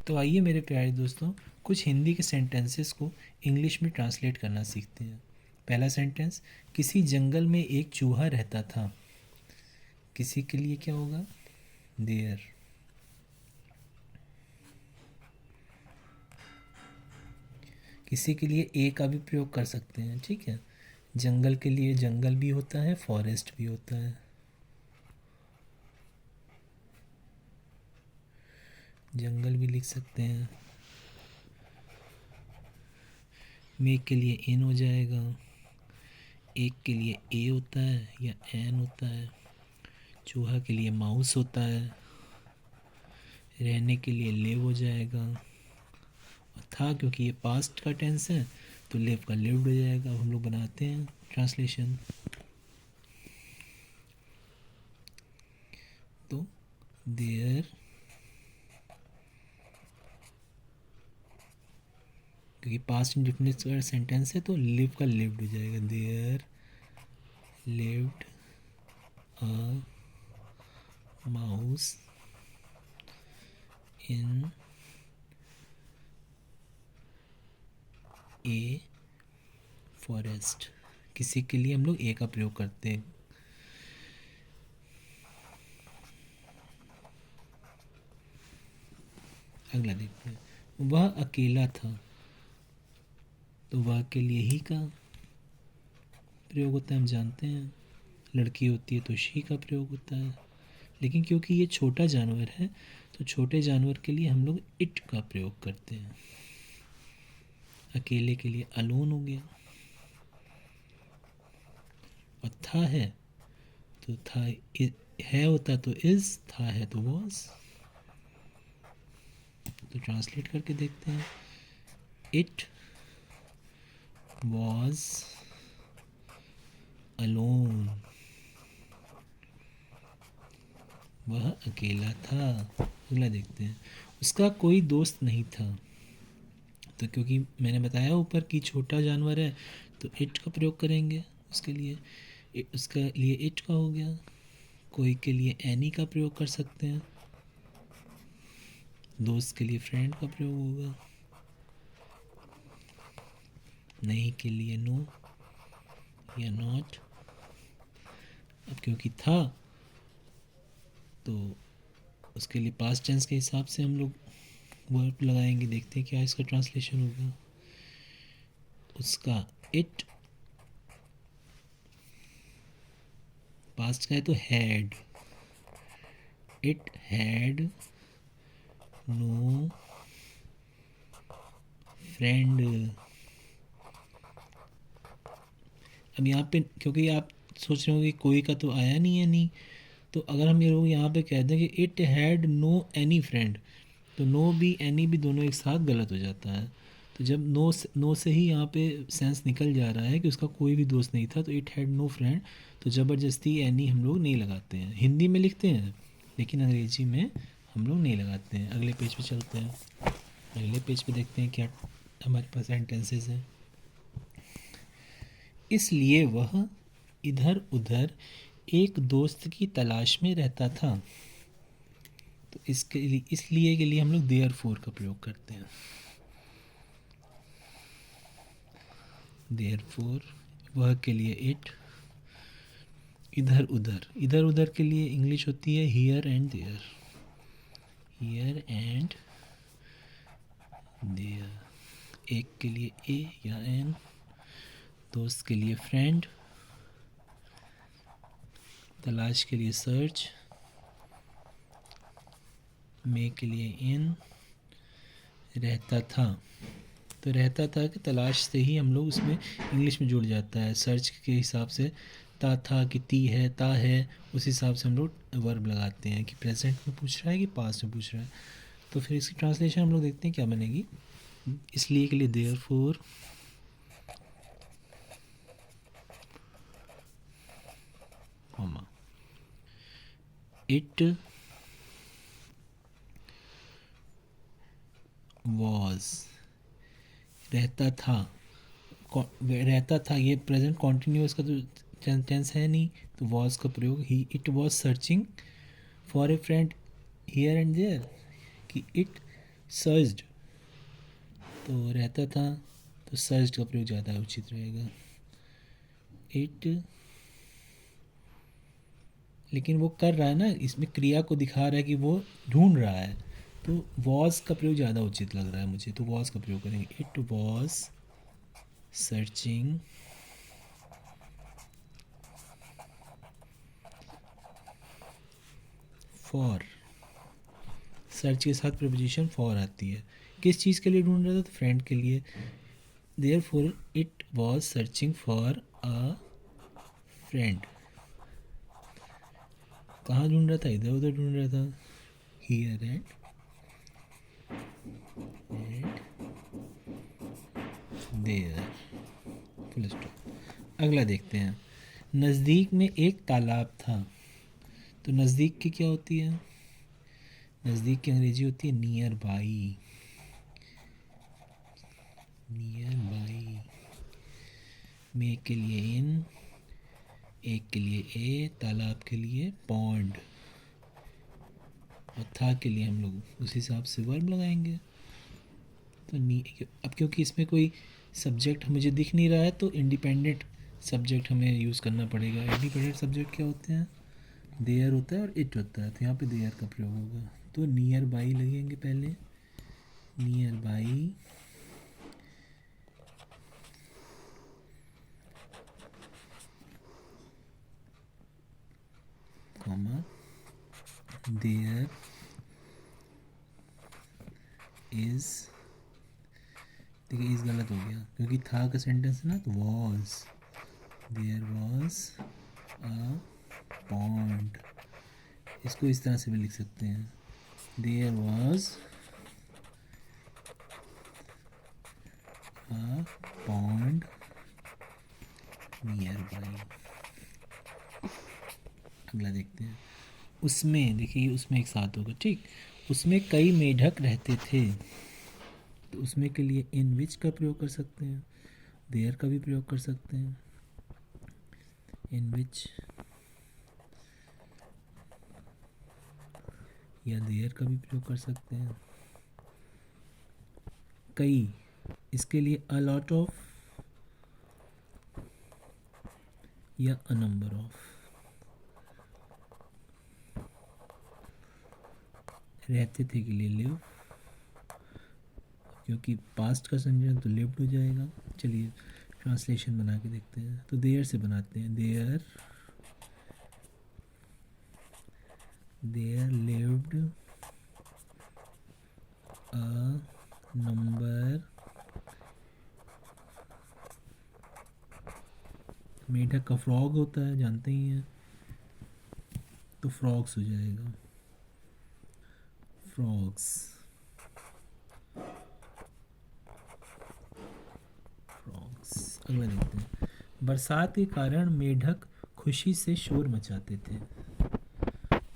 तो आइए मेरे प्यारे दोस्तों, कुछ हिंदी के सेंटेंसेस को इंग्लिश में ट्रांसलेट करना सीखते हैं। पहला सेंटेंस, किसी जंगल में एक चूहा रहता था। किसी के लिए क्या होगा? देयर। किसी के लिए ए का भी प्रयोग कर सकते हैं, ठीक है। जंगल के लिए जंगल भी होता है, फॉरेस्ट भी होता है। जंगल भी लिख सकते हैं। मेक के लिए इन हो जाएगा। एक के लिए ए होता है या एन होता है। चूहा के लिए माउस होता है। रहने के लिए लिव हो जाएगा। था क्योंकि ये पास्ट का टेंस है तो लिव का लिव्ड हो जाएगा। अब हम लोग बनाते हैं ट्रांसलेशन। तो देयर, क्योंकि पास्ट इंडेफिनिट का सेंटेंस है तो लिव का लिव्ड हो जाएगा। There lived a mouse in a forest. किसी के लिए हम लोग ए का प्रयोग करते हैं। अगला देखते हैं, वह अकेला था। तो वह के लिए ही का प्रयोग होता है, हम जानते हैं। लड़की होती है तो शी का प्रयोग होता है। लेकिन क्योंकि ये छोटा जानवर है तो छोटे जानवर के लिए हम लोग इट का प्रयोग करते हैं। अकेले के लिए अलोन हो गया। और था है तो था, है होता तो इज, था है तो वॉज। तो ट्रांसलेट करके देखते हैं। It was alone. वह अकेला था। अगला देखते हैं, उसका कोई दोस्त नहीं था। तो क्योंकि मैंने बताया ऊपर कि छोटा जानवर है तो इट का प्रयोग करेंगे उसके लिए। उसका लिए इट का हो गया। कोई के लिए एनी का प्रयोग कर सकते हैं। दोस्त के लिए फ्रेंड का प्रयोग होगा। नहीं के लिए नो या नॉट। अब क्योंकि था तो उसके लिए पास्ट टेंस के हिसाब से हम लोग वर्ब लगाएंगे। देखते हैं क्या इसका ट्रांसलेशन होगा। उसका इट पास्ट का है तो had. It had no friend. अब यहाँ पे क्योंकि आप सोच रहे हो कि कोई का तो आया नहीं है, नहीं, तो अगर हम ये लोग यहाँ पे कह दें कि it had no any friend, तो नो भी एनी भी दोनों एक साथ गलत हो जाता है। तो जब नो से ही यहाँ पे सेंस निकल जा रहा है कि उसका कोई भी दोस्त नहीं था, तो इट हैड नो फ्रेंड, तो ज़बरदस्ती एनी हम लोग नहीं लगाते हैं। हिंदी में लिखते हैं लेकिन अंग्रेजी में हम लोग नहीं लगाते हैं। अगले पेज पे चलते हैं। अगले पेज पे देखते हैं क्या हमारे पास सेंटेंसेस हैं। इसलिए वह इधर उधर एक दोस्त की तलाश में रहता था। तो इसके लिए इसलिए के लिए हम लोग देयर फोर का प्रयोग करते हैं। देयर फोर, वह के लिए इट। इधर उधर के लिए इंग्लिश होती है here and there. Here and there. एक के लिए ए या एन। दोस्त के लिए फ्रेंड। तलाश के लिए सर्च। में के लिए इन। रहता था, तो रहता था कि तलाश से ही हम लोग उसमें इंग्लिश में जुड़ जाता है। सर्च के हिसाब से ता था कि ती है, ता है, उस हिसाब से हम लोग वर्ब लगाते हैं कि प्रेजेंट में पूछ रहा है कि पास्ट में पूछ रहा है। तो फिर इसकी ट्रांसलेशन हम लोग देखते हैं क्या बनेगी। इसलिए के लिए देयर फोर, इट वॉज। रहता था, रहता था, ये प्रेजेंट कॉन्टिन्यूस का तो टेंस है नहीं, तो वॉज का प्रयोग ही। It was searching for a friend here and there, कि इट सर्ज्ड तो रहता था, तो सर्ज्ड का प्रयोग ज़्यादा उचित रहेगा। इट, लेकिन वो कर रहा है ना, इसमें क्रिया को दिखा रहा है कि वो ढूंढ रहा है, तो वॉज का प्रयोग ज़्यादा उचित लग रहा है मुझे, तो वॉज का प्रयोग करेंगे। It was searching for, search के साथ प्रपोजिशन फॉर आती है। किस चीज़ के लिए ढूंढ रहा था? तो फ्रेंड के लिए। Therefore it was searching for a friend. कहाँ ढूंढ रहा था? इधर उधर ढूंढ रहा था। Here and there, full stop. अगला देखते हैं। नज़दीक में एक तालाब था, तो नज़दीक की क्या होती है? नज़दीक की अंग्रेजी होती है नियर बाई। नियर बाई में के लिए इन, एक के लिए ए, तालाब के लिए पॉन्ड, और था के लिए हम लोग उस हिसाब से वर्ब लगाएंगे। तो अब क्योंकि इसमें कोई सब्जेक्ट मुझे दिख नहीं रहा है, तो इंडिपेंडेंट सब्जेक्ट हमें यूज़ करना पड़ेगा। इंडिपेंडेंट सब्जेक्ट क्या होते हैं? देयर होता है और इट होता है, तो यहाँ पे देयर का प्रयोग होगा। तो नियर बाई लगेंगे पहले, nearby comma there is, देखिए इस गलत हो गया क्योंकि था का सेंटेंस है ना, तो was, there was a pond, इसको इस तरह से भी लिख सकते हैं, there was a pond nearby. अगला देखते हैं। उसमें, देखिए उसमें एक साथ होगा, ठीक। उसमें कई मेढक रहते थे, तो उसमें के लिए इन विच का प्रयोग कर सकते हैं, देयर का भी प्रयोग कर सकते हैं, इन विच या देयर का भी प्रयोग कर सकते हैं। कई, इसके लिए अ लॉट ऑफ या अ नंबर ऑफ। रहते थे के लिए लिव, क्योंकि पास्ट का संजन तो लिव्ड हो जाएगा। चलिए ट्रांसलेशन बना के देखते हैं, तो देयर से बनाते हैं। There, there lived a number, मेढक का फ्रॉग होता है, जानते ही हैं, तो फ्रॉग्स हो जाएगा, फ्रॉग्स, फ्रॉग्स। अगला देखते हैं। बरसात के कारण मेढक खुशी से शोर मचाते थे,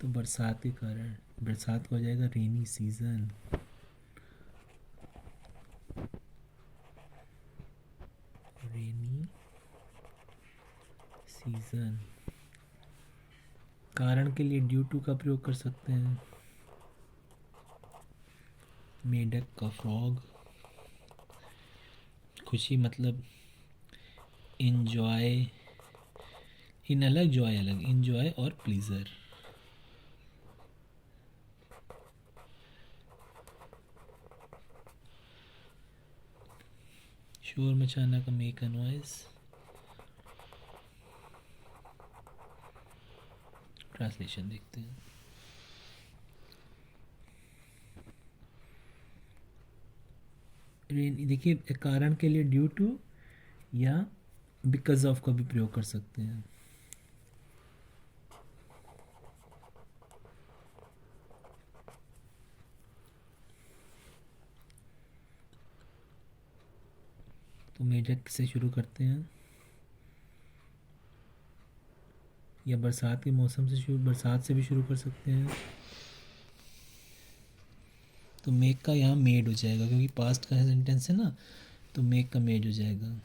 तो बरसात के कारण, बरसात का हो जाएगा रेनी सीजन, रेनी सीजन। कारण के लिए ड्यू टू का प्रयोग कर सकते हैं, मेढक का फ्रॉग, खुशी मतलब इंजॉय, इन अलग जॉय अलग, इंजॉय और प्लीजर। शोर मचाना का मेक अ नॉइज। ट्रांसलेशन देखते हैं। देखिए कारण के लिए ड्यू टू या बिकॉज ऑफ का भी प्रयोग कर सकते हैं। तो मेढक से शुरू करते हैं, या बरसात के मौसम से शुरू, बरसात से भी शुरू कर सकते हैं। तो मेक का यहाँ मेड हो जाएगा, क्योंकि पास्ट का सेंटेंस है ना, तो मेक का मेड हो जाएगा।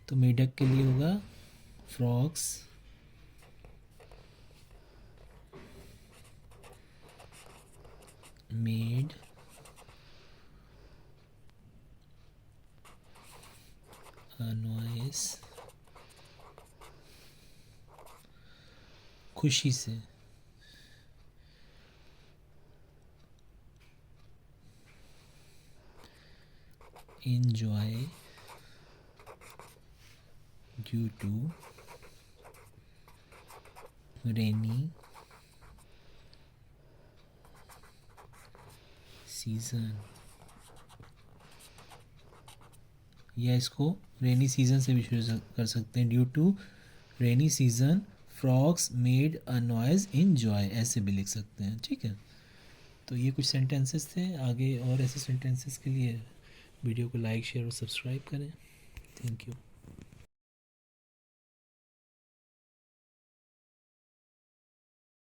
तो मेढक के लिए होगा फ्रॉक्स, मेड अ नॉइस खुशी से, enjoy due to rainy season, या इसको रेनी सीजन से भी शुरू कर सकते हैं। Due to rainy season frogs made a noise in joy, ऐसे भी लिख सकते हैं। ठीक है, तो ये कुछ सेंटेंसेस थे। आगे और ऐसे सेंटेंसेस के लिए वीडियो को लाइक शेयर और सब्सक्राइब करें। Thank you.